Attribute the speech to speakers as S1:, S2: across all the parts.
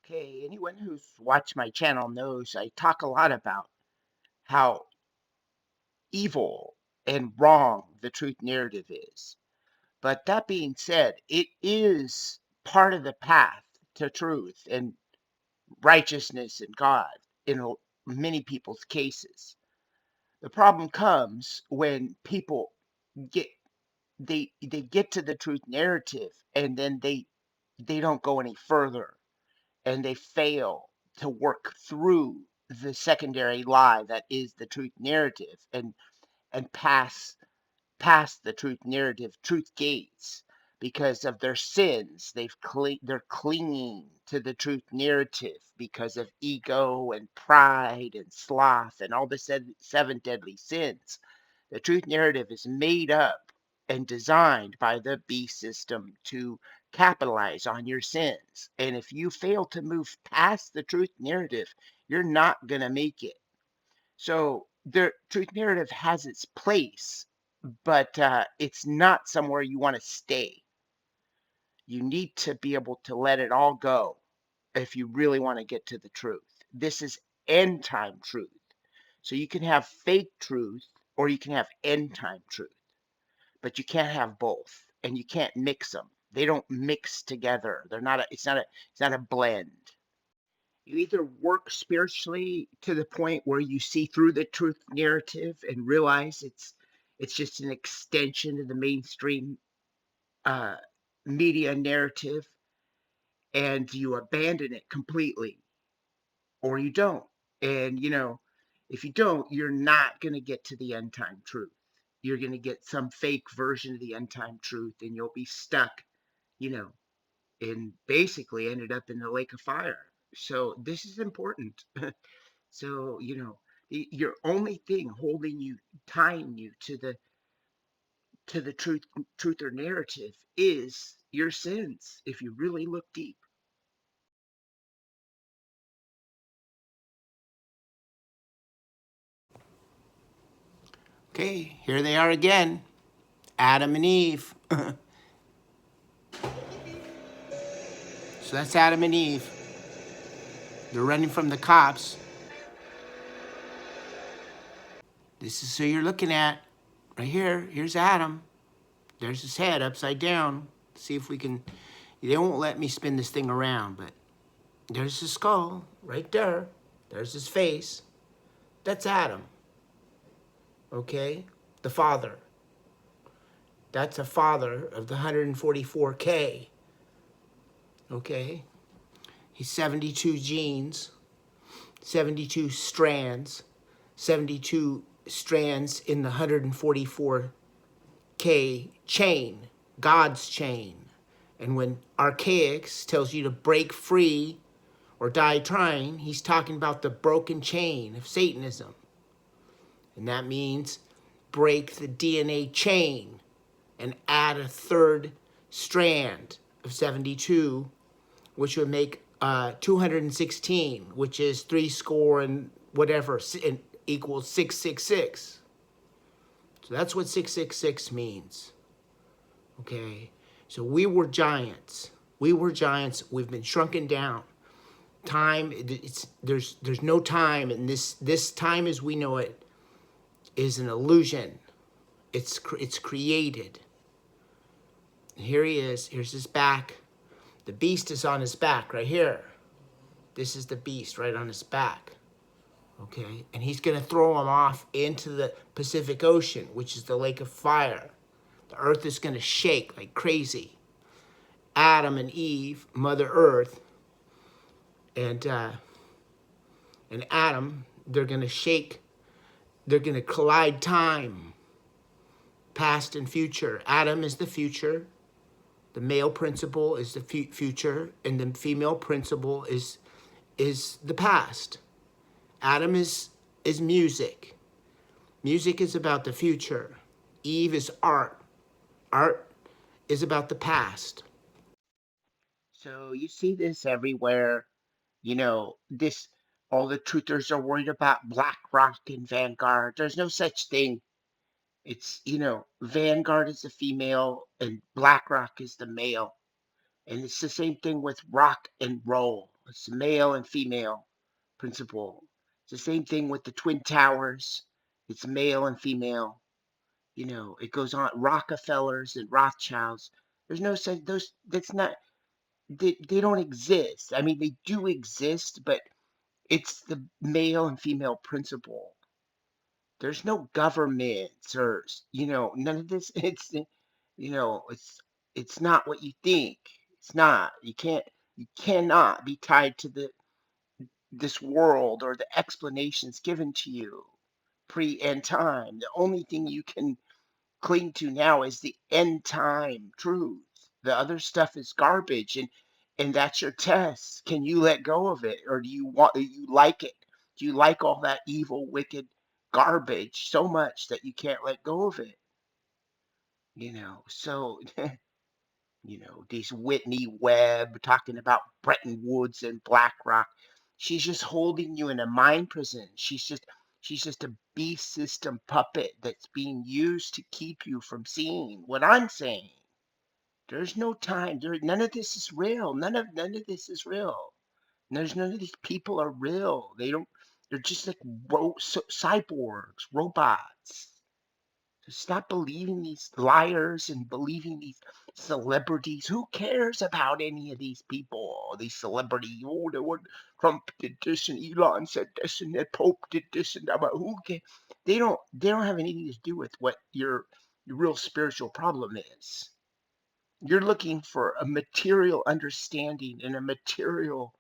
S1: Okay, anyone who's watched my channel knows I talk a lot about how evil and wrong the truth narrative is. But that being said, it is part of the path to truth and righteousness and God in many people's cases. The problem comes when people get they get to the truth narrative and then they don't go any further and they fail to work through the secondary lie that is the truth narrative and pass the truth narrative truth gates because of their sins they're clinging to the truth narrative because of ego and pride and sloth and all the seven deadly sins. The truth narrative is made up and designed by the beast system to capitalize on your sins. And if you fail to move past the truth narrative, you're not going to make it. So the truth narrative has its place, but it's not somewhere you want to stay. You need to be able to let it all go if you really want to get to the truth. This is end time truth. So you can have fake truth or you can have end time truth, but you can't have both and you can't mix them. They don't mix together. They're not it's not a blend. You either work spiritually to the point where you see through the truth narrative and realize it's just an extension of the mainstream uh, media narrative and you abandon it completely, or you don't. And if you don't, you're not going to get to the end time truth. You're going to get some fake version of the end time truth and you'll be stuck, you know, and basically ended up in the lake of fire. So this is important. So, your only thing holding you, tying you to the truth or narrative is your sins. If you really look deep. Okay, here they are again, Adam and Eve. So that's Adam and Eve. They're running from the cops. This is who you're looking at. Right here. Here's Adam. There's his head upside down. See if we can. They won't let me spin this thing around, but there's his skull right there. There's his face. That's Adam. Okay? The father. That's a father of the 144K. Okay? He's 72 genes, 72 strands, 72 strands in the 144K chain, God's chain. And when Archaics tells you to break free or die trying, he's talking about the broken chain of Satanism. And that means break the DNA chain and add a third strand of 72, which would make 216, which is 3 score and whatever, and equals 666. So that's what 666 means. Okay? So we were giants. We were giants. We've been shrunken down. Time, there's no time, and this time as we know it is an illusion. It's created. And here he is. Here's his back. The beast is on his back right here. This is the beast right on his back. Okay? And he's going to throw him off into the Pacific Ocean, which is the lake of fire. The earth is going to shake like crazy. Adam and Eve, Mother Earth, and Adam, they're going to shake. They're going to collide time, past and future. Adam is the future. The male principle is the future, and the female principle is the past. Adam is music. Music is about the future. Eve is art. Art is about the past. So you see this everywhere. This all the truthers are worried about BlackRock and Vanguard. There's no such thing. It's, Vanguard is the female and BlackRock is the male. And it's the same thing with rock and roll. It's male and female principle. It's the same thing with the Twin Towers. It's male and female. It goes on. Rockefellers and Rothschilds. There's no such those. That's not. They don't exist. I mean, they do exist, but it's the male and female principle. There's no governments or none of this. It's not what you think. It's not. You cannot be tied to this world or the explanations given to you pre-end time. The only thing you can cling to now is the end time truth. The other stuff is garbage, and that's your test. Can you let go of it, or do you like it? Do you like all that evil, wicked garbage so much that you can't let go of it? So these Whitney Webb talking about Bretton Woods and BlackRock. She's just holding you in a mind prison. She's just a beast system puppet that's being used to keep you from seeing what I'm saying. There's no time. None of this is real. None of this is real. None of these people are real. They don't. They're just like cyborgs, robots. So stop believing these liars and believing these celebrities. Who cares about any of these people? These celebrities. Oh, they were Trump did this and Elon said this and the Pope did this and that. But who cares? They don't have anything to do with what your real spiritual problem is. You're looking for a material understanding and a material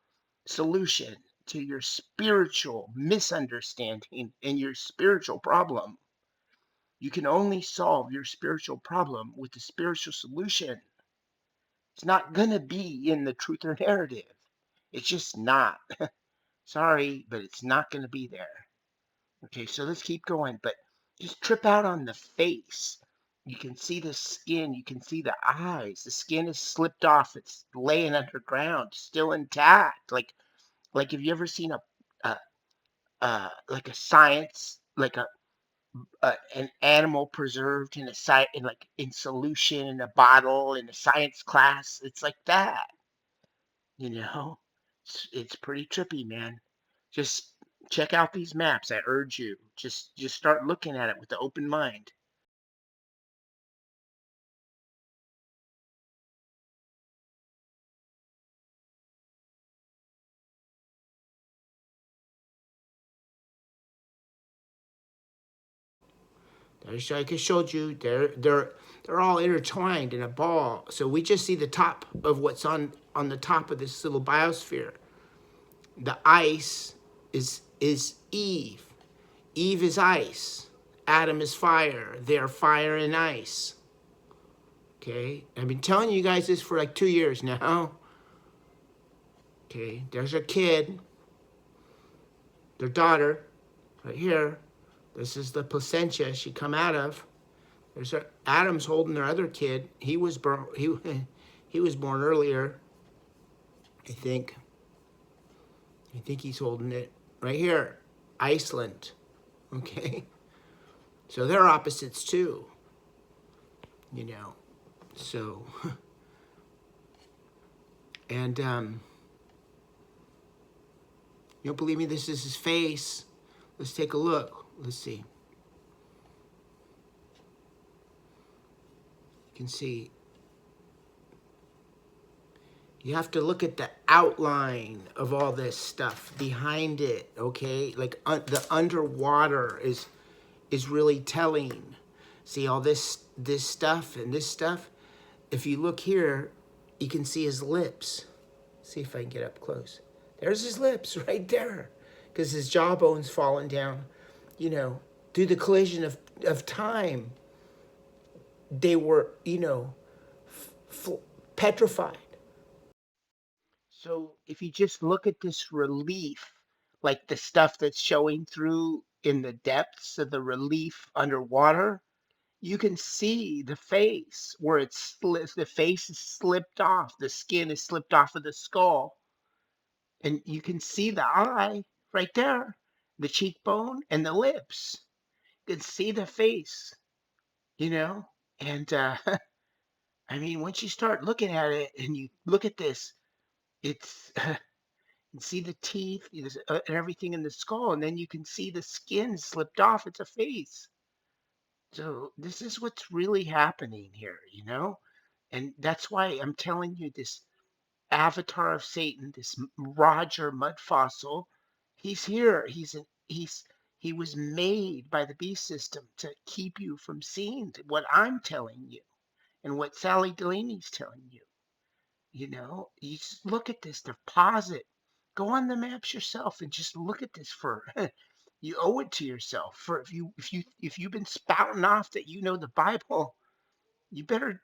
S1: solution to your spiritual misunderstanding and your spiritual problem. You can only solve your spiritual problem with the spiritual solution. It's not going to be in the truth or narrative. It's just not. Sorry, but it's not going to be there. Okay, so let's keep going. But just trip out on the face. You can see the skin. You can see the eyes. The skin is slipped off. It's laying underground, still intact. Like have you ever seen a like a science like an animal preserved in a site in like in solution in a bottle in a science class? It's like that. You know, it's pretty trippy, man. Just check out these maps. I urge you. Just start looking at it with the open mind. There's like I showed you, they're all intertwined in a ball. So we just see the top of what's on the top of this little biosphere. The ice is Eve. Eve is ice. Adam is fire. They're fire and ice. Okay, I've been telling you guys this for like 2 years now. Okay, there's a kid, their daughter, right here. This is the placenta she come out of. There's Adam's holding their other kid. He was born. He was born earlier. I think. I think he's holding it right here. Iceland. Okay. So they're opposites too. You know. So. And you don't believe me? This is his face. Let's take a look. Let's see. You can see. You have to look at the outline of all this stuff behind it, okay? Like the underwater is really telling. See all this stuff and this stuff? If you look here, you can see his lips. See if I can get up close. There's his lips right there. Because his jawbone's fallen down, through the collision of time. They were, petrified. So if you just look at this relief, like the stuff that's showing through in the depths of the relief underwater, you can see the face where the face is slipped off, the skin is slipped off of the skull, and you can see the eye right there, the cheekbone and the lips. You can see the face, you know, and I mean, once you start looking at it and you look at this, it's and see the teeth and everything in the skull, and then you can see the skin slipped off. It's a face. So this is what's really happening here, and that's why I'm telling you this avatar of Satan, this Roger Mud Fossil. He's here. He was made by the beast system to keep you from seeing what I'm telling you and what Sally Delaney's telling you. You just look at this, deposit. Go on the maps yourself and just look at this for you owe it to yourself. For if you've been spouting off that you know the Bible, you better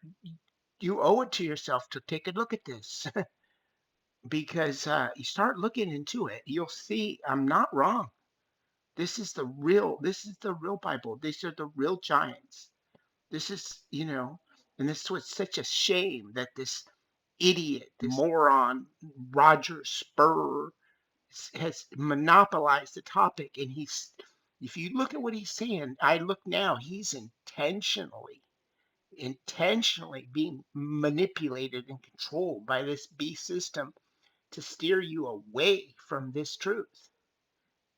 S1: you owe it to yourself to take a look at this. Because you start looking into it, you'll see I'm not wrong. This is the real Bible. These are the real giants. This is, and this was such a shame that this idiot, this moron, Roger Spur, has monopolized the topic. And if you look at what he's saying, I look now, he's intentionally being manipulated and controlled by this beast system to steer you away from this truth.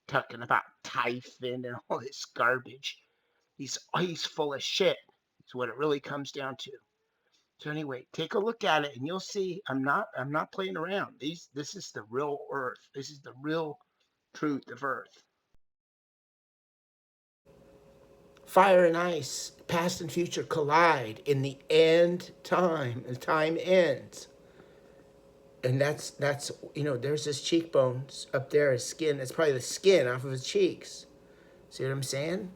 S1: Talking about Typhon and all this garbage. He's full of shit. It's what it really comes down to. So anyway, take a look at it and you'll see I'm not playing around. This is the real earth. This is the real truth of earth. Fire and ice, past and future collide in the end time. The time ends. And that's there's his cheekbones up there, his skin. That's probably the skin off of his cheeks. See what I'm saying?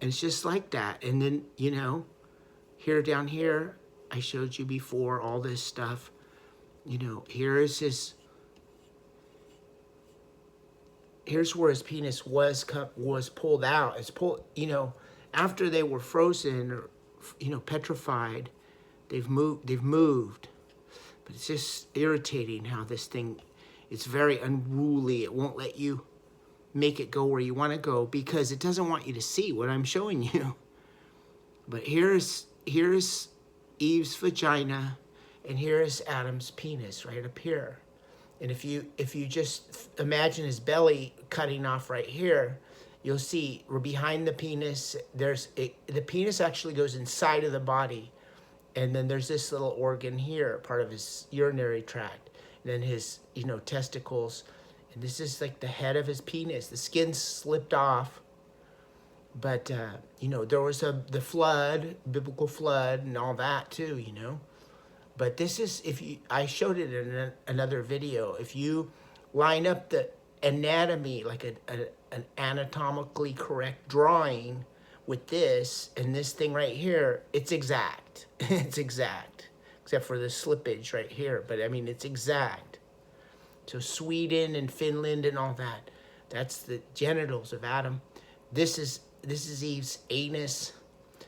S1: And it's just like that. And then, here down here, I showed you before all this stuff. Here's where his penis was pulled out. It's pulled, after they were frozen or, petrified, they've moved. But it's just irritating how this thing, it's very unruly. It won't let you make it go where you want to go because it doesn't want you to see what I'm showing you. But here's Eve's vagina and here's Adam's penis right up here. And if you just imagine his belly cutting off right here, you'll see we're behind the penis. The penis actually goes inside of the body. And then there's this little organ here, part of his urinary tract. And then his, testicles. And this is like the head of his penis. The skin slipped off. But, there was the flood, biblical flood and all that too, But this is, I showed it in another video. If you line up the anatomy, like an anatomically correct drawing, with this and this thing right here, it's exact. It's exact. Except for the slippage right here. But I mean, it's exact. So Sweden and Finland and all that, that's the genitals of Adam. This is Eve's anus.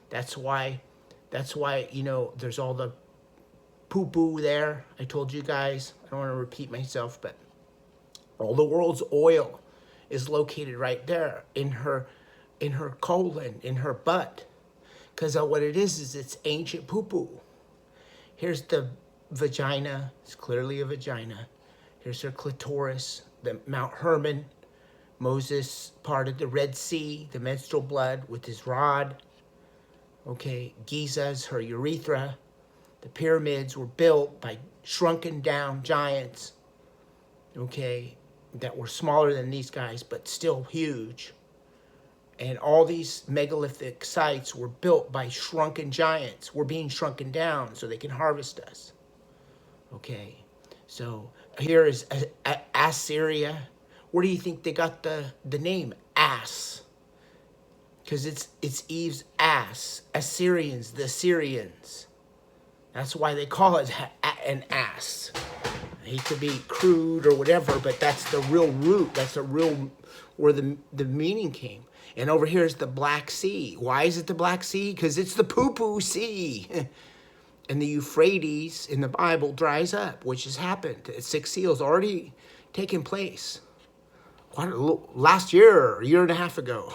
S1: That's why, there's all the poo-poo there. I told you guys, I don't want to repeat myself, but all the world's oil is located right there in her colon, in her butt. Because what it is it's ancient poo-poo. Here's the vagina. It's clearly a vagina. Here's her clitoris, the Mount Hermon. Moses parted the Red Sea, the menstrual blood with his rod. Okay, Giza's her urethra. The pyramids were built by shrunken down giants. Okay, that were smaller than these guys, but still huge. And all these megalithic sites were built by shrunken giants. We're being shrunken down so they can harvest us. Okay, so here is Assyria. Where do you think they got the name ass? Because it's Eve's ass. Assyrians, the Assyrians. That's why they call it an ass. I hate to be crude or whatever, but that's the real root. That's the real where the meaning came. And over here is the Black Sea. Why is it the Black Sea? Because it's the poo-poo sea. And the Euphrates in the Bible dries up, which has happened. 6 seals already taken place. Last year, a year and a half ago.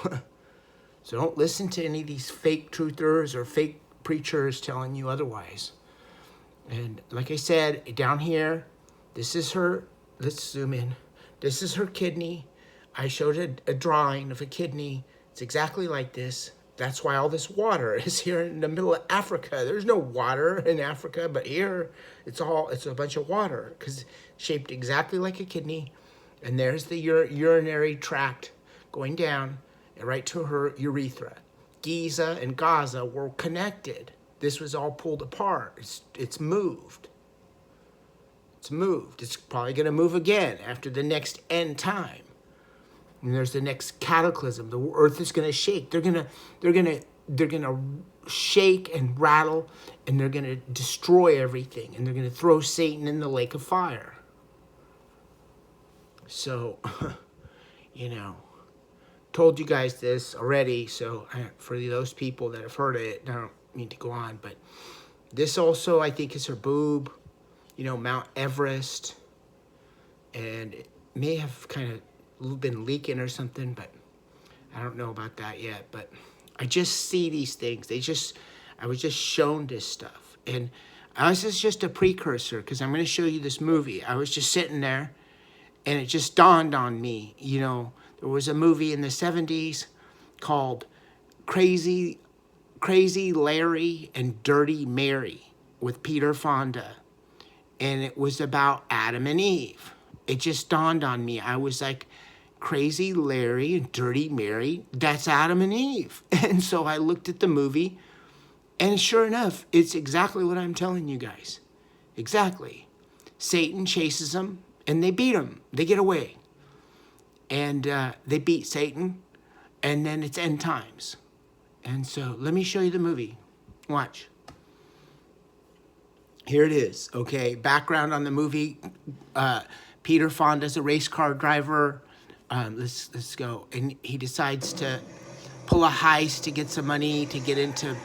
S1: So don't listen to any of these fake truthers or fake preachers telling you otherwise. And like I said, down here, this is her let's zoom in. This is her kidney. I showed a drawing of a kidney. It's exactly like this. That's why all this water is here in the middle of Africa. There's no water in Africa, but here it's a bunch of water because shaped exactly like a kidney. And there's the urinary tract going down and right to her urethra. Giza and Gaza were connected. This was all pulled apart. It's moved. It's moved. It's probably going to move again after the next end time. And there's the next cataclysm. The earth is going to shake. They're going to shake and rattle, and they're going to destroy everything, and they're going to throw Satan in the lake of fire. So, told you guys this already. So for those people that have heard it, I don't mean to go on, but this also I think is her boob. Mount Everest, and it may have kind of been leaking or something, but I don't know about that yet. But I just see these things. I was just shown this stuff, and this is just a precursor because I'm going to show you this movie. I was just sitting there, and it just dawned on me. There was a movie in the 70s called Crazy Larry and Dirty Mary with Peter Fonda. And it was about Adam and Eve. It just dawned on me. I was like, Crazy Larry and Dirty Mary, that's Adam and Eve. And so I looked at the movie, and sure enough, it's exactly what I'm telling you guys. Exactly. Satan chases them, and they beat him. They get away. And they beat Satan, and then it's end times. And so let me show you the movie. Watch. Here it is, okay? Background on the movie. Peter Fonda's a race car driver. Let's go. And he decides to pull a heist to get some money to get into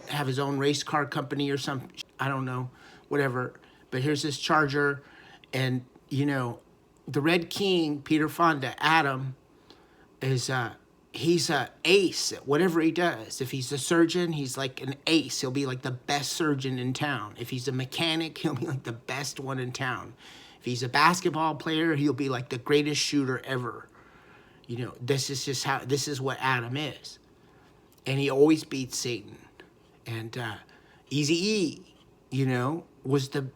S1: have his own race car company or something. I don't know, whatever. But here's this Charger, and the Red King, Peter Fonda, Adam, is he's a ace at whatever he does. If he's a surgeon, he's like an ace. He'll be like the best surgeon in town. If he's a mechanic, he'll be like the best one in town. If he's a basketball player, he'll be like the greatest shooter ever. This is what Adam is. And he always beats Satan. And Eazy-E, was the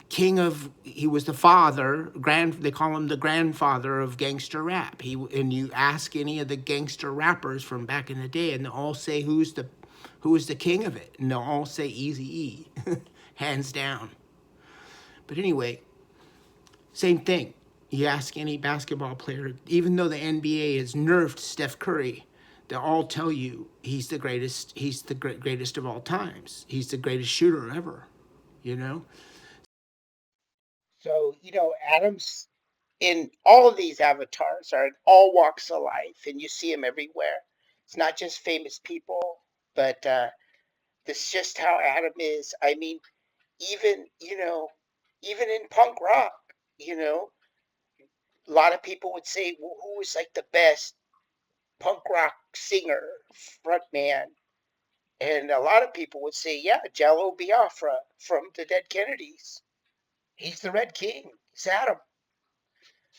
S1: he was the father, they call him the grandfather of gangster rap. And you ask any of the gangster rappers from back in the day, and they'll all say who is the king of it, and they'll all say Eazy-E, hands down. But anyway, same thing. You ask any basketball player, even though the NBA has nerfed Steph Curry, they'll all tell you he's the greatest. He's the greatest of all times. He's the greatest shooter ever. So, Adam's in all of these avatars are in all walks of life, and you see them everywhere. It's not just famous people, but this is just how Adam is. I mean, even, even in punk rock, a lot of people would say, well, who was like the best punk rock singer, frontman? And a lot of people would say, yeah, Jello Biafra from the Dead Kennedys. He's the Red King. He's Adam.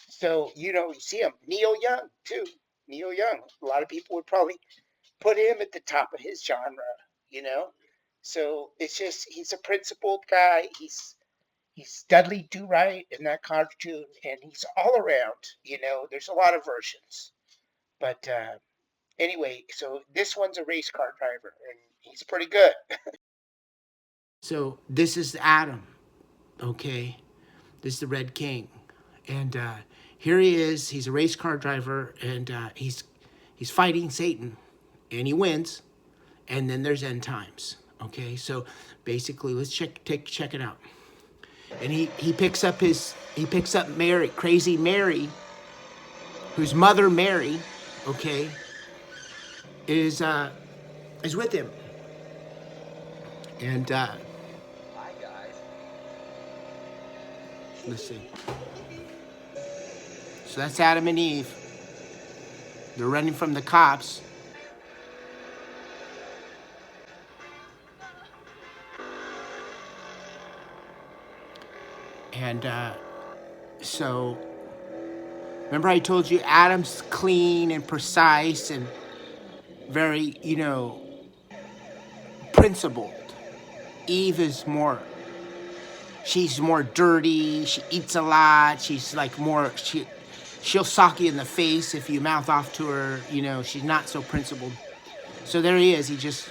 S1: So, you see him. Neil Young, too. Neil Young. A lot of people would probably put him at the top of his genre. So it's just, he's a principled guy. He's Dudley Do Right in that cartoon, and he's all around. There's a lot of versions. But anyway, so this one's a race car driver, and he's pretty good. So this is Adam, okay? This is the Red King. And here he is. He's a race car driver, and he's fighting Satan, and he wins. And then there's end times. Okay, so basically, let's check it out. And he picks up Mary, Crazy Mary, whose mother Mary, okay, is with him. And let's see. So that's Adam and Eve. They're running from the cops. And
S2: So remember I told you Adam's clean and precise and very, principled. Eve is she's more dirty, she eats a lot, she's like she'll sock you in the face if you mouth off to her, she's not so principled. So there he is, he just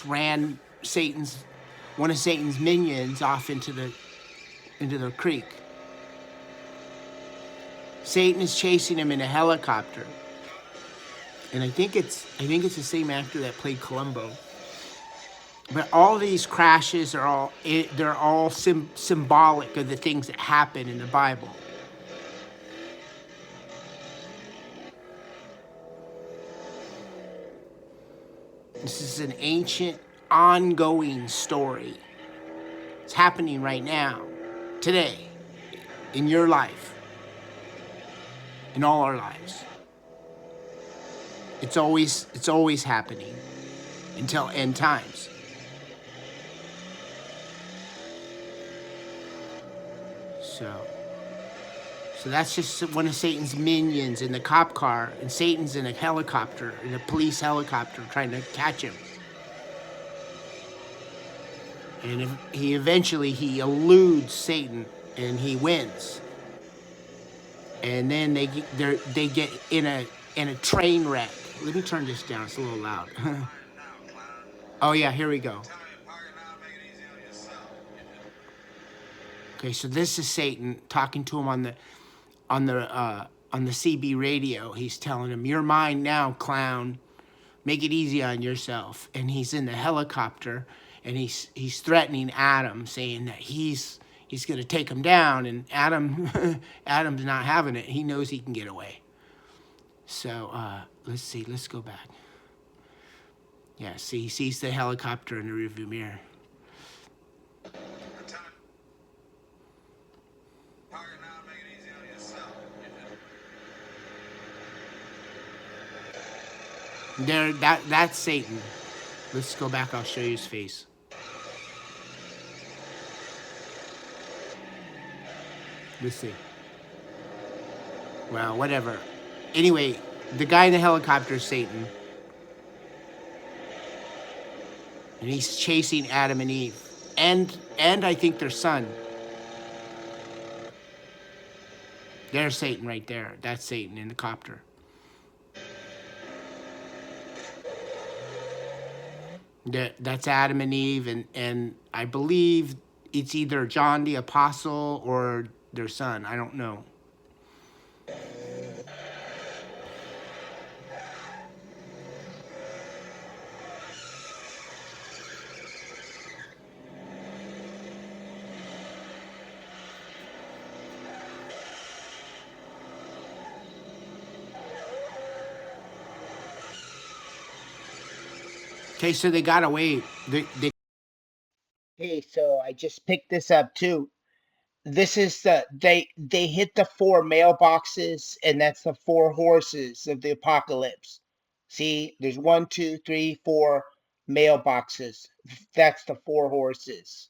S2: ran one of Satan's minions off into the creek. Satan is chasing him in a helicopter. And I think it's the same actor that played Columbo. But all these crashes they're all symbolic of the things that happen in the Bible. This is an ancient, ongoing story. It's happening right now, today, in your life, in all our lives. It's always happening until end times. So that's just one of Satan's minions in the cop car, and Satan's in a helicopter, in a police helicopter, trying to catch him. And he eludes Satan, and he wins. And then they get in a train wreck. Let me turn this down. It's a little loud. Oh yeah, here we go. Okay, so this is Satan talking to him on the CB radio. He's telling him, "You're mine now, clown. Make it easy on yourself." And he's in the helicopter, and he's threatening Adam, saying that he's going to take him down. And Adam's not having it. He knows he can get away. So let's see. Let's go back. Yeah, see, he sees the helicopter in the rearview mirror. That's Satan. Let's go back. I'll show you his face. Let's see. Well, whatever. Anyway, the guy in the helicopter is Satan. And he's chasing Adam and Eve. And I think their son. There's Satan right there. That's Satan in the copter. That's Adam and Eve, and I believe it's either John the Apostle or their son. I don't know. Okay, so they got away.
S1: Hey, so I just picked this up too. This is they hit the four mailboxes, and that's the four horses of the apocalypse. See, there's 1, 2, 3, 4 mailboxes. That's the four horses.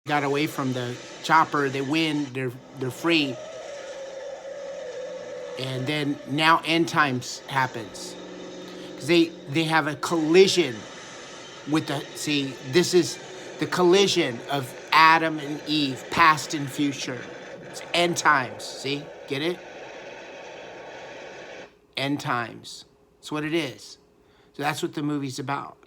S2: Got away from the chopper. They win. They're free. And then now end times happens. They have a collision with this is the collision of Adam and Eve, past and future. It's end times. See? Get it? End times. That's what it is. So that's what the movie's about.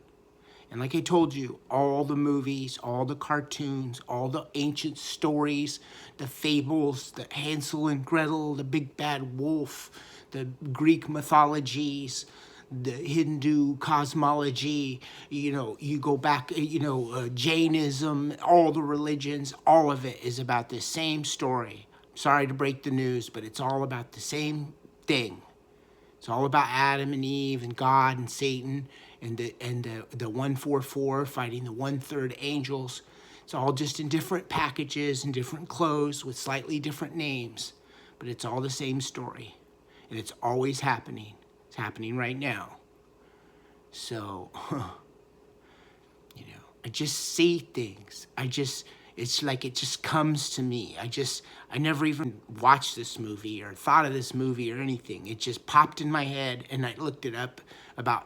S2: And like I told you, all the movies, all the cartoons, all the ancient stories, the fables, the Hansel and Gretel, the big bad wolf, the Greek mythologies, the Hindu cosmology, you go back, Jainism, all the religions, all of it is about the same story. Sorry to break the news, but it's all about the same thing. It's all about Adam and Eve and God and Satan and the 144 fighting the 1/3 angels. It's all just in different packages and different clothes with slightly different names, but it's all the same story, and it's always happening. It's happening right now. So, I just see things. It's like it just comes to me. I never even watched this movie or thought of this movie or anything. It just popped in my head and I looked it up.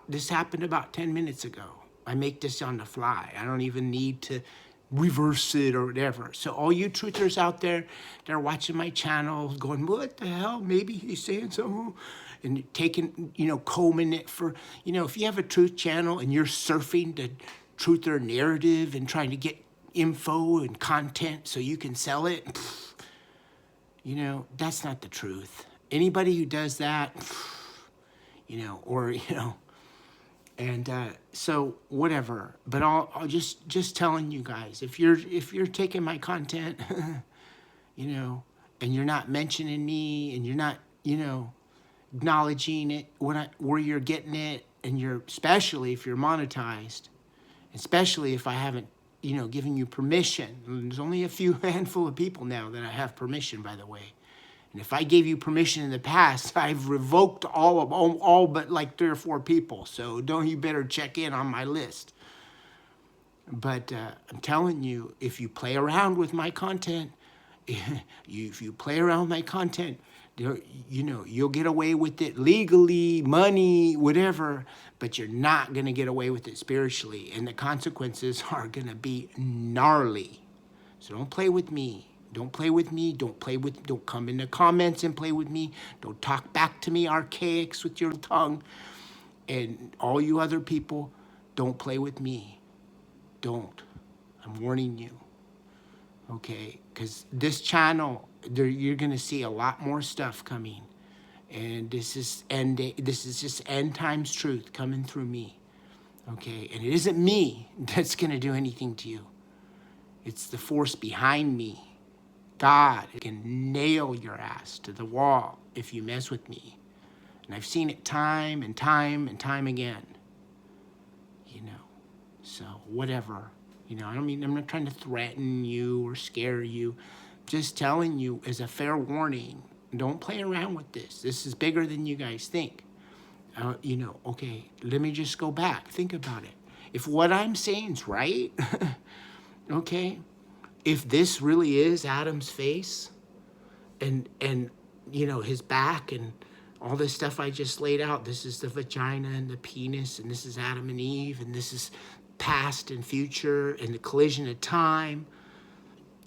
S2: This happened about 10 minutes ago. I make this on the fly. I don't even need to reverse it or whatever. So all you truthers out there that are watching my channel going, what the hell? Maybe he's saying something. And taking, combing it for, if you have a truth channel and you're surfing the truther narrative and trying to get info and content so you can sell it, that's not the truth. Anybody who does that, and so whatever. But I'll just telling you guys, if you're taking my content, and you're not mentioning me and you're not, acknowledging it where you're getting it, and especially if you're monetized, especially if I haven't, given you permission. There's only a few handful of people now that I have permission, by the way. And if I gave you permission in the past, I've revoked all but like 3 or 4 people. So you better check in on my list. But I'm telling you, if you play around with my content, if you play around with my content, you'll get away with it legally, money, whatever, but you're not going to get away with it spiritually. And the consequences are going to be gnarly. So don't play with me. Don't play with me. Don't come in the comments and play with me. Don't talk back to me archaics with your tongue. And all you other people, don't play with me. Don't. I'm warning you. Okay? Because this channel, you're going to see a lot more stuff coming. And this is just end times truth coming through me. Okay? And it isn't me that's going to do anything to you. It's the force behind me. God can nail your ass to the wall if you mess with me. And I've seen it time and time and time again. So whatever. I'm not trying to threaten you or scare you. Just telling you as a fair warning, don't play around with this. This is bigger than you guys think. Okay, let me just go back. Think about it. If what I'm saying is right, okay, if this really is Adam's face and his back and all this stuff I just laid out, this is the vagina and the penis, and this is Adam and Eve, and this is past and future and the collision of time.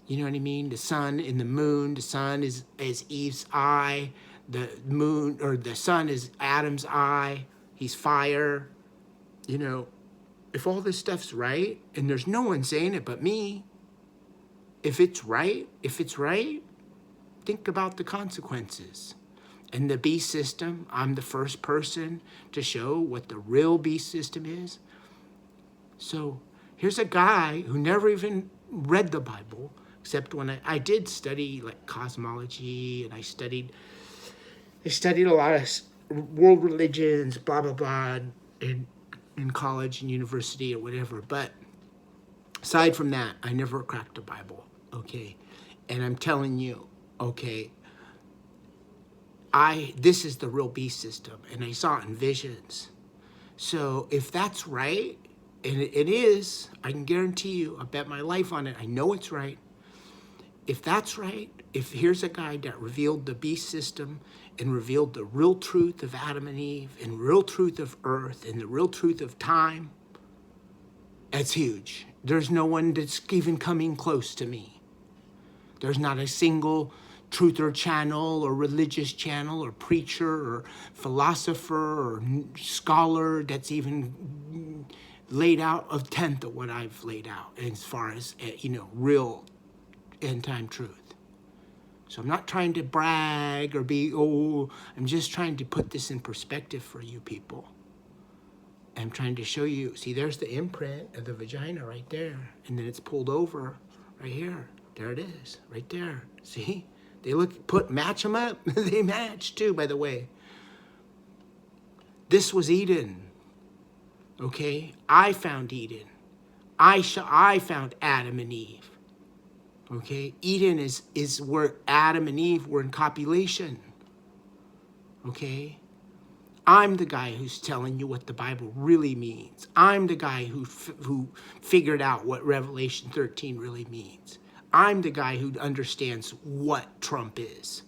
S2: You know what I mean? The sun and the moon. The sun is Eve's eye. The moon or the sun is Adam's eye. He's fire. If all this stuff's right, and there's no one saying it but me, if it's right, think about the consequences. And the beast system, I'm the first person to show what the real beast system is. So here's a guy who never even read the Bible, except when I did study like cosmology, and I studied a lot of world religions, blah, blah, blah, in college and university or whatever. But aside from that, I never cracked the Bible, okay? And I'm telling you, okay, this is the real beast system, and I saw it in visions. So if that's right, and it is, I can guarantee you, I bet my life on it, I know it's right. If that's right, if here's a guy that revealed the beast system and revealed the real truth of Adam and Eve and real truth of earth and the real truth of time, that's huge. There's no one that's even coming close to me. There's not a single truther channel or religious channel or preacher or philosopher or scholar that's even laid out a tenth of what I've laid out as far as, real end-time truth. So I'm not trying to brag or I'm just trying to put this in perspective for you people. I'm trying to show you, see, there's the imprint of the vagina right there, and then it's pulled over right here. There it is, right there. See? They match them up. They match too, by the way. This was Eden. Okay? I found Eden. I found Adam and Eve. Okay? Eden is where Adam and Eve were in copulation. Okay? I'm the guy who's telling you what the Bible really means. I'm the guy who figured out what Revelation 13 really means. I'm the guy who understands what Trump is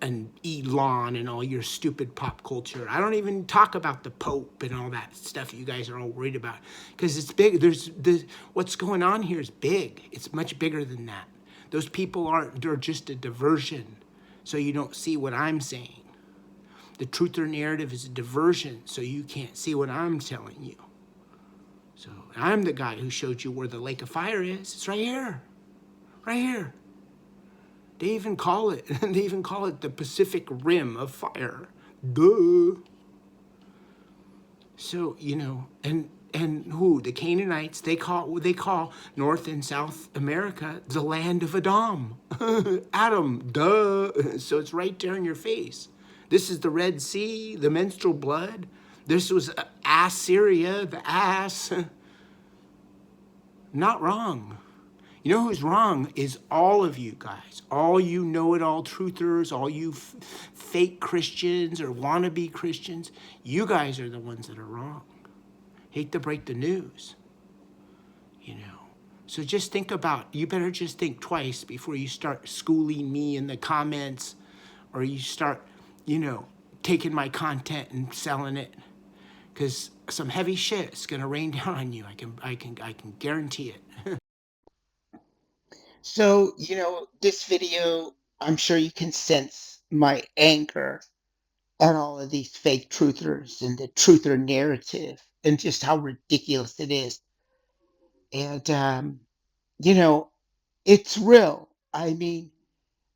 S2: and Elon and all your stupid pop culture. I don't even talk about the Pope and all that stuff you guys are all worried about because it's big. What's going on here is big. It's much bigger than that. Those people aren't, they're just a diversion. So you don't see what I'm saying. The truth or narrative is a diversion, so you can't see what I'm telling you. So I'm the guy who showed you where the lake of fire is. It's right here. Right here. They even call it the Pacific Rim of Fire. Duh. So, and who? The Canaanites, they call North and South America the land of Adam. Adam, duh. So it's right there in your face. This is the Red Sea, the menstrual blood. This was Assyria, the ass. Not wrong. You know who's wrong is all of you guys, all you know-it-all truthers, all you fake Christians or wannabe Christians. You guys are the ones that are wrong. Hate to break the news, you know. So just think about, you better just think twice before you start schooling me in the comments or you start, taking my content and selling it. Because some heavy shit is gonna rain down on you. I can guarantee it.
S1: So, this video, I'm sure you can sense my anger at all of these fake truthers and the truther narrative and just how ridiculous it is. And, it's real. I mean,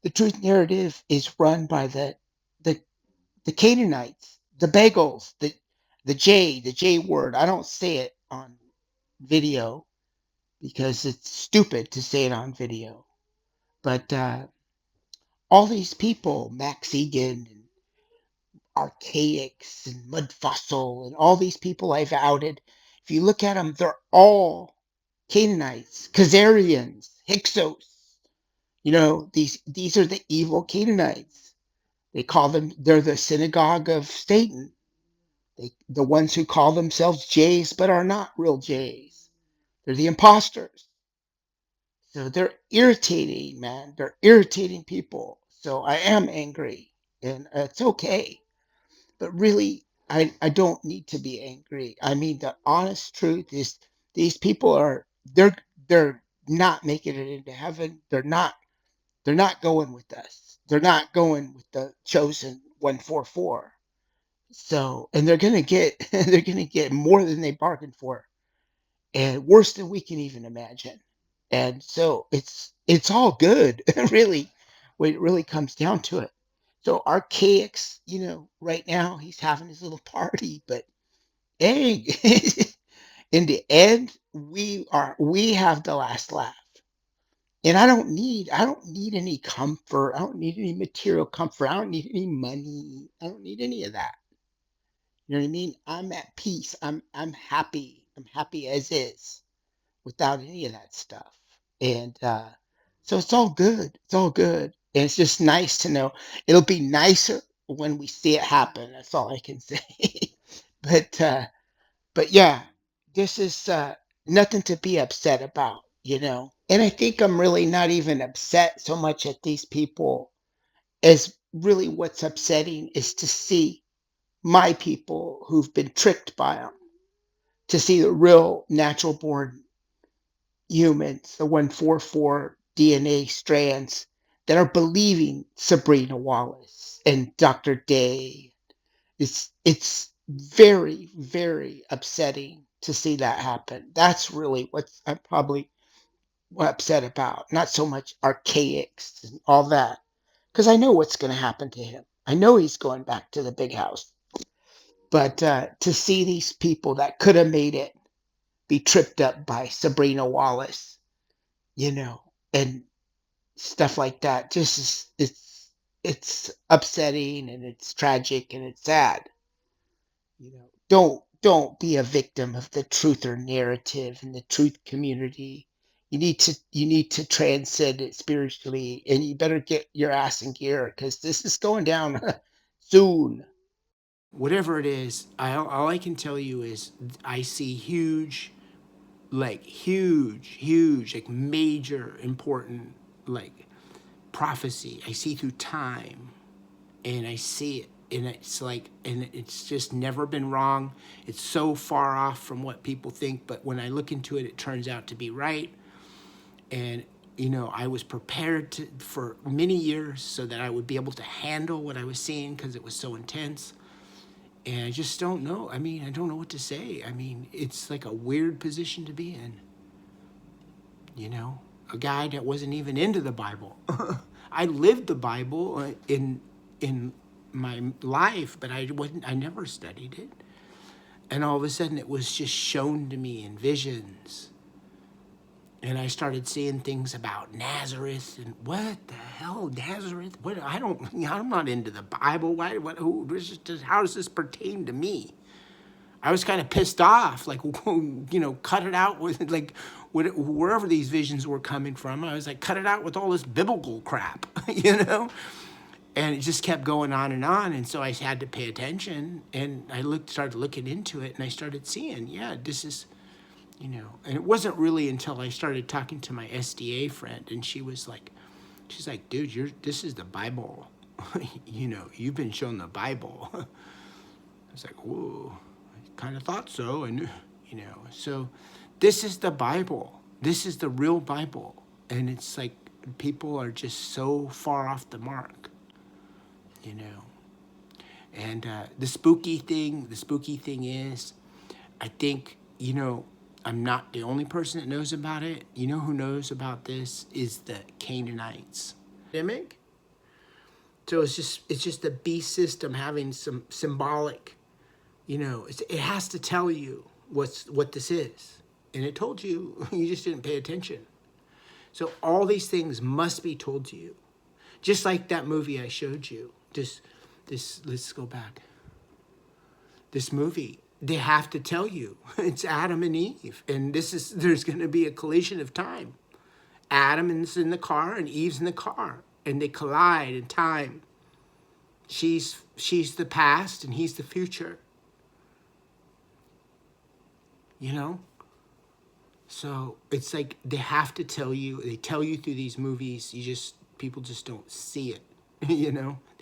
S1: the truth narrative is run by the, the Canaanites, the Bagels, the J word. I don't say it on video because it's stupid to say it on video. But all these people, Max Egan and Archaics and Mud Fossil and all these people I've outed, if you look at them, they're all Canaanites, Khazarians, Hyksos. These are the evil Canaanites. They're the synagogue of Satan. The ones who call themselves Jays but are not real Jays. They're the imposters. So they're irritating, man. They're irritating people. So I am angry, and it's okay. But really, I don't need to be angry. I mean, the honest truth is these people they're not making it into heaven. They're not going with us. They're not going with the chosen 144. So, and they're gonna get more than they bargained for, and worse than we can even imagine. And so it's all good, really, when it really comes down to it. So Archaics, right now he's having his little party, but hey, in the end, we have the last laugh. And I don't need any comfort. I don't need any material comfort. I don't need any money. I don't need any of that. You know what I mean? I'm at peace. I'm happy. I'm happy as is without any of that stuff. And so it's all good. It's all good. And it's just nice to know. It'll be nicer when we see it happen. That's all I can say. but but yeah, this is nothing to be upset about. And I think I'm really not even upset so much at these people as really what's upsetting is to see my people who've been tricked by them, to see the real natural born humans, the 144 DNA strands that are believing Sabrina Wallace and Dr. Day. It's very, very upsetting to see that happen. That's really what's I'm probably upset about, not so much archaics and all that, because I know what's going to happen to him. I know he's going back to the big house. But to see these people that could have made it be tripped up by Sabrina Wallace, you know, and stuff like that. Just it's upsetting and it's tragic and it's sad. Don't be a victim of the truth or narrative and the truth community. You need to transcend it spiritually, and you better get your ass in gear because this is going down soon.
S2: Whatever it is, all I can tell you is I see huge like huge, like major, important, like prophecy. I see through time, and I see it, and it's like, and it's just never been wrong. It's so far off from what people think, but when I look into it, it turns out to be right. And I was prepared for many years so that I would be able to handle what I was seeing because it was so intense. And I just don't know. I mean, I don't know what to say. I mean, it's like a weird position to be in. A guy that wasn't even into the Bible. I lived the Bible in my life, but I wasn't. I never studied it. And all of a sudden, it was just shown to me in visions. And I started seeing things about Nazareth, and what the hell, Nazareth? What? I'm not into the Bible. Why? What? Who? How does this pertain to me? I was kind of pissed off, like, cut it out with, like, wherever these visions were coming from. I was like, cut it out with all this biblical crap, And it just kept going on. And so I had to pay attention, and I started looking into it, and I started seeing, yeah, this is, and it wasn't really until I started talking to my SDA friend, and she's like, dude, this is the Bible. You've been shown the Bible. I was like, whoa. Kind of thought so, and so this is the Bible. This is the real Bible, and it's like people are just so far off the mark, And the spooky thing is, I think I'm not the only person that knows about it. Who knows about this is the Canaanites. So it's just the beast system having some symbolic. It has to tell you what this is. And it told you, you just didn't pay attention. So all these things must be told to you. Just like that movie I showed you. Let's go back. This movie, they have to tell you. It's Adam and Eve. And there's going to be a collision of time. Adam is in the car and Eve's in the car. And they collide in time. She's the past and he's the future. So it's like they have to tell you. They tell you through these movies. People just don't see it. They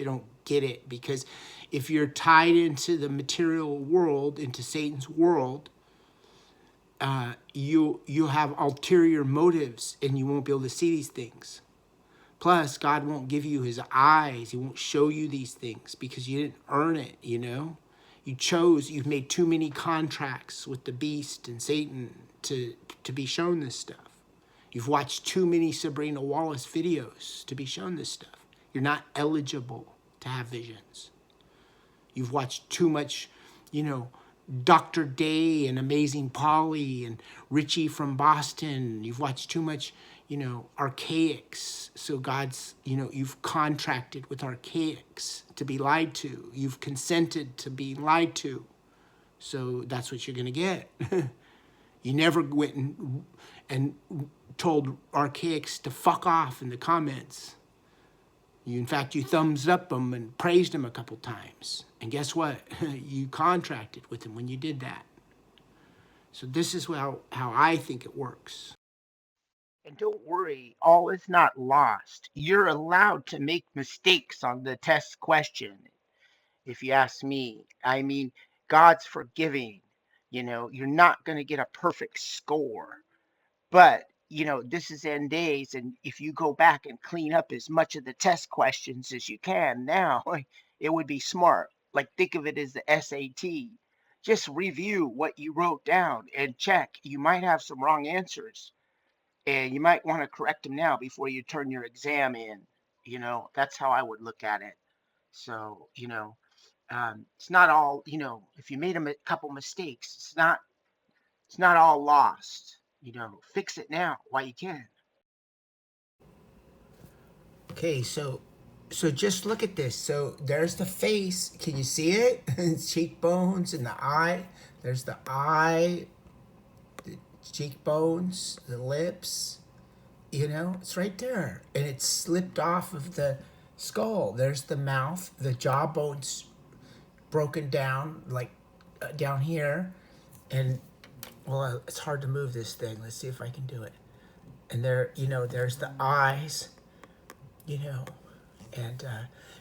S2: don't get it, because if you're tied into the material world, into Satan's world, you have ulterior motives, and you won't be able to see these things. Plus, God won't give you his eyes. He won't show you these things because you didn't earn it. You've made too many contracts with the beast and Satan to be shown this stuff. You've watched too many Sabrina Wallace videos to be shown this stuff. You're not eligible to have visions. You've watched too much, Dr. Day and Amazing Polly and Richie from Boston. You've watched too much, archaics. So you've contracted with archaics to be lied to. You've consented to be lied to. So that's what you're going to get. You never went and told archaics to fuck off in the comments. In fact, you thumbs up them and praised them a couple times. And guess what? You contracted with them when you did that. So this is how I think it works.
S1: And don't worry, all is not lost. You're allowed to make mistakes on the test question, if you ask me. I mean, God's forgiving. You're not going to get a perfect score. But, this is end days. And if you go back and clean up as much of the test questions as you can now, it would be smart. Like, think of it as the SAT. Just review what you wrote down and check. You might have some wrong answers, and you might want to correct them now before you turn your exam in. That's how I would look at it. So, it's not all, if you made a couple mistakes, it's not all lost. Fix it now while you can.
S2: Okay, so just look at this. So there's the face. Can you see it? Cheekbones and the eye. There's the eye, the cheekbones, the lips. It's right there. And it's slipped off of the skull. There's the mouth, the jawbone's broken down, like down here. And well, it's hard to move this thing. Let's see if I can do it. And there, there's the eyes, you know, and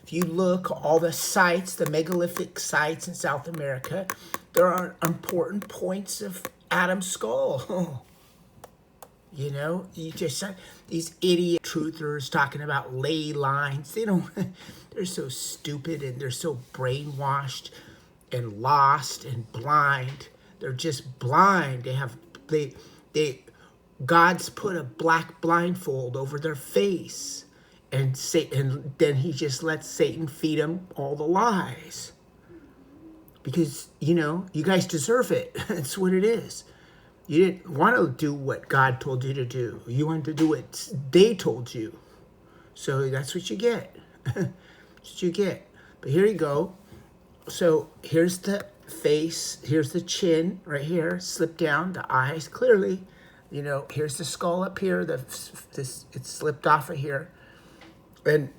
S2: if you look, all the sites, the megalithic sites in South America, there are important points of Adam's skull. You just these idiot truthers talking about ley lines. They don't. They're so stupid and they're so brainwashed and lost and blind. They're just blind. They God's put a black blindfold over their face, and then he just lets Satan feed them all the lies. Because you guys deserve it. That's what it is. You didn't want to do what God told you to do. You wanted to do what they told you. So that's what you get. That's what you get. But here you go. So here's the face. Here's the chin right here. Slip down. The eyes clearly. Here's the skull up here. It's slipped off of here. And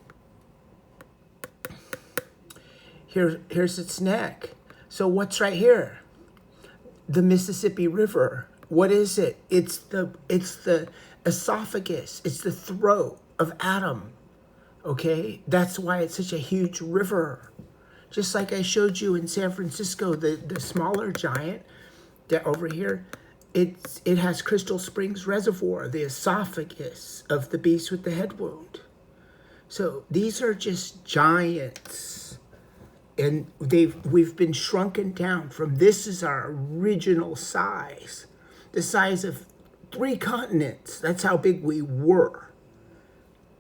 S2: here's its neck. So what's right here? The Mississippi River. What is it? It's the esophagus. It's the throat of Adam. Okay? That's why it's such a huge river. Just like I showed you in San Francisco, the smaller giant that over here, it has Crystal Springs Reservoir, the esophagus of the beast with the head wound. So these are just giants. And we've been shrunken down from, this is our original size, the size of 3 continents. That's how big we were.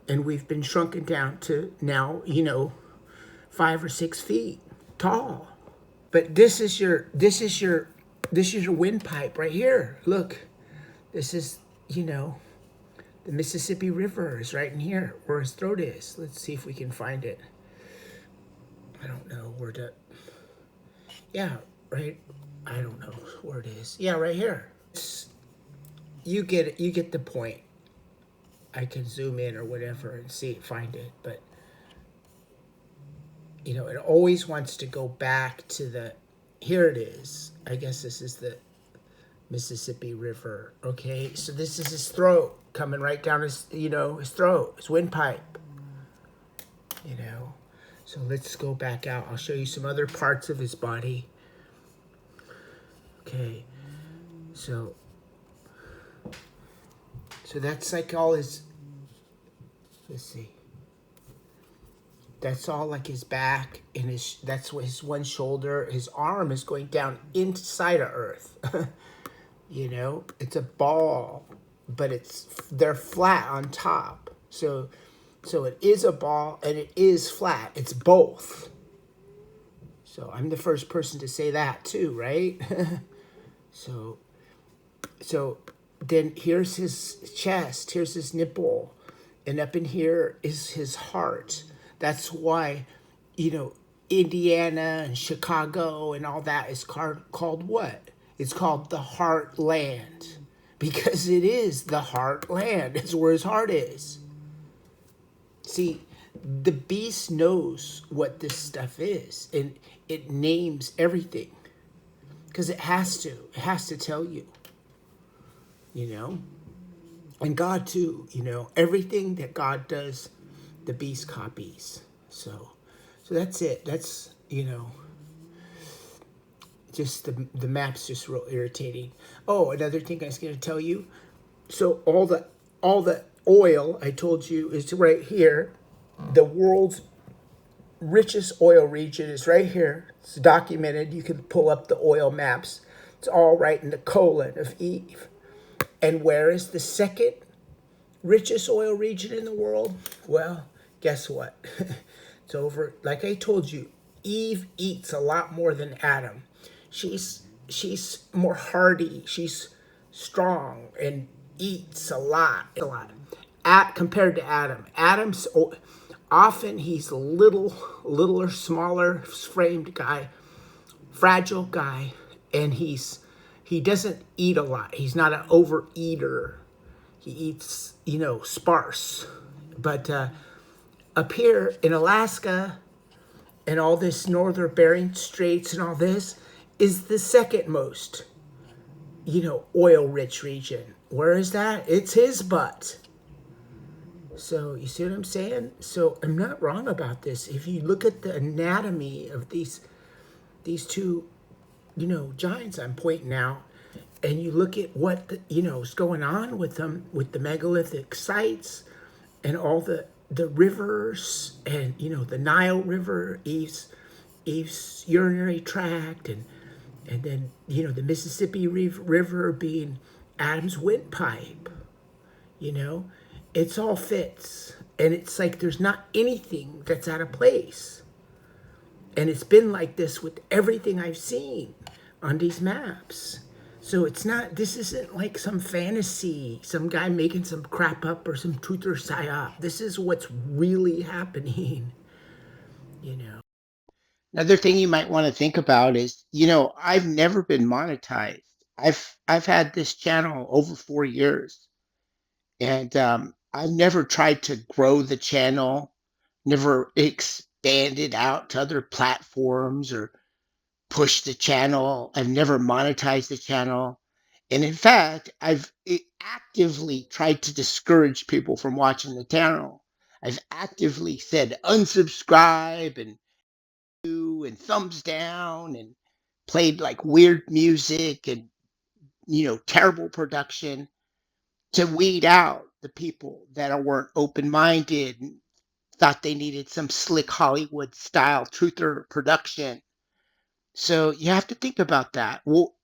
S2: And we've been shrunken down to now, 5 or 6 feet tall. But this is your windpipe right here. Look, this is, the Mississippi River is right in here where his throat is. Let's see if we can find it. I don't know where to. Yeah, right. I don't know where it is. Yeah, right here. You get it. You get the point. I can zoom in or whatever and find it. But it always wants to go back to the. Here it is. I guess this is the Mississippi River. Okay, so this is his throat coming right down his throat, his windpipe. So let's go back out. I'll show you some other parts of his body. Okay. So that's like all his, let's see. That's all like his back and that's what his one shoulder, his arm is going down inside of Earth. It's a ball, but they're flat on top. So it is a ball and it is flat. It's both. So I'm the first person to say that too, right? So then here's his chest, here's his nipple, and up in here is his heart. That's why, Indiana and Chicago and all that is called what? It's called the Heartland. Because it is the Heartland. It's where his heart is. See, the beast knows what this stuff is, and it names everything. Because it has to. It has to tell you. And God too, everything that God does, the beast copies. So that's it. That's, just the map's just real irritating. Oh, another thing I was going to tell you. So all the oil I told you is right here. The world's richest oil region is right here. It's documented. You can pull up the oil maps. It's all right in the colon of Eve. And where is the second richest oil region in the world? Well, guess what? It's over. Like I told you, Eve eats a lot more than Adam. She's more hardy. She's strong and eats a lot. Compared to Adam. Adam's often he's littler, smaller framed guy, fragile guy, and he doesn't eat a lot. He's not an overeater. He eats, sparse. But up here in Alaska and all this northern Bering Straits and all this is the second most. oil-rich region. Where is that? It's his butt. So you see what I'm saying? So I'm not wrong about this. If you look at the anatomy of these two, giants I'm pointing out, and you look at what is going on with them, with the megalithic sites, and all the rivers, and the Nile River, Eve's urinary tract, and then the Mississippi River being Adam's windpipe. You know, it's all fits, and it's like there's not anything that's out of place. And it's been like this with everything I've seen on these maps. So it's not, this isn't like some fantasy, some guy making some crap up or some truth or psyop. This is what's really happening, you know.
S1: Another thing you might want to think about is, I've never been monetized. I've had this channel over 4 years, and I've never tried to grow the channel, never expanded out to other platforms or push the channel. I've never monetized the channel. And in fact, I've actively tried to discourage people from watching the channel. I've actively said unsubscribe and thumbs down and played like weird music and terrible production to weed out the people that weren't open-minded and thought they needed some slick Hollywood style truther production. So you have to think about that. Well,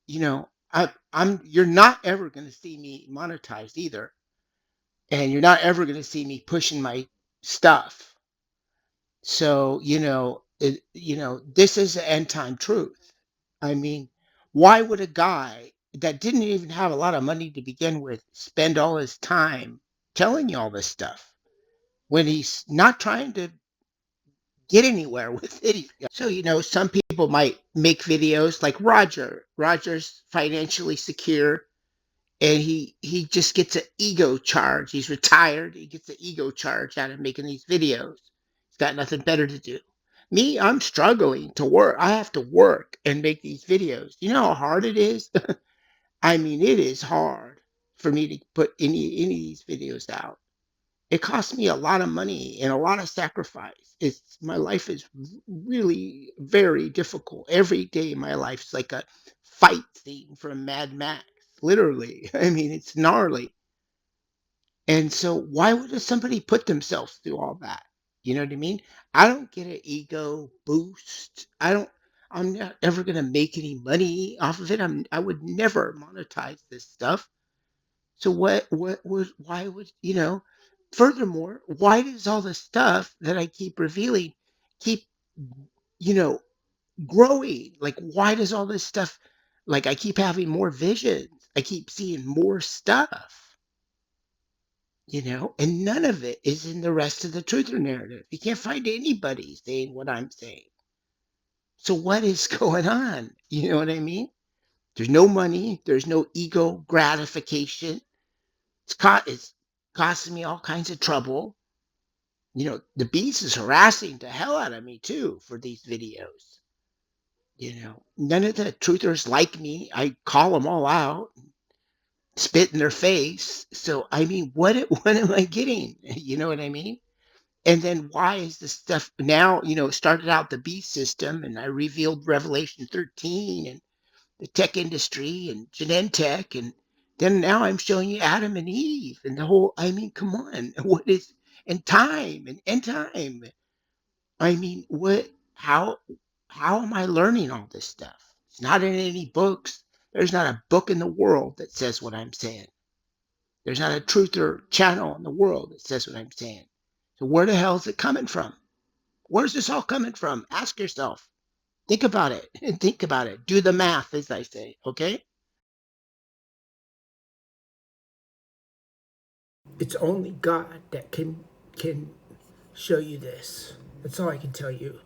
S1: I'm you're not ever going to see me monetized either, and you're not ever going to see me pushing my stuff. So this is the end time truth. I mean, why would a guy that didn't even have a lot of money to begin with spend all his time telling you all this stuff when he's not trying to get anywhere with it? So, some people might make videos like Roger. Roger's financially secure, and he just gets an ego charge. He's retired. He gets an ego charge out of making these videos. He's got nothing better to do. Me, I'm struggling to work. I have to work and make these videos. You know how hard it is? I mean, it is hard for me to put any of these videos out. It costs me a lot of money and a lot of sacrifice. It's my life is really very difficult. Every day my life's like a fight scene from Mad Max. Literally. I mean, it's gnarly. And so why would somebody put themselves through all that? You know what I mean? I don't get an ego boost. I'm not ever gonna make any money off of it. I would never monetize this stuff. So what would why would furthermore, why does all the stuff that I keep revealing keep, you know, growing? Like why does all this stuff, like I keep having more visions. I keep seeing more stuff, and none of it is in the rest of the truther narrative. You can't find anybody saying what I'm saying. So what is going on? You know what I mean? There's no money, there's no ego gratification. It's costing me all kinds of trouble. The beast is harassing the hell out of me too for these videos. None of the truthers like me. I call them all out, spit in their face. So I mean, what am I getting? You know what I mean? And then why is this stuff now? It started out the beast system, and I revealed Revelation 13 and the tech industry and Genentech, and then now I'm showing you Adam and Eve and the whole. I mean, come on, what is and time and end time? I mean, what? How am I learning all this stuff? It's not in any books. There's not a book in the world that says what I'm saying. There's not a truth or channel in the world that says what I'm saying. So where the hell is it coming from? Where's this all coming from? Ask yourself. Think about it. Think about it. Do the math, as I say. Okay.
S2: It's only God that can show you this. That's all I can tell you.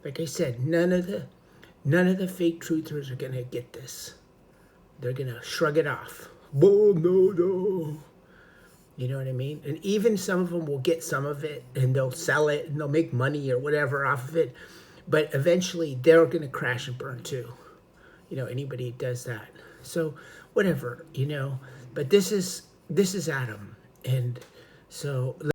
S2: Like I said, none of the fake truthers are gonna get this. They're gonna shrug it off. Oh no, no. You know what I mean? And even some of them will get some of it and they'll sell it and they'll make money or whatever off of it. But eventually they're going to crash and burn too. Anybody does that. So whatever, you know. But this is Adam, and so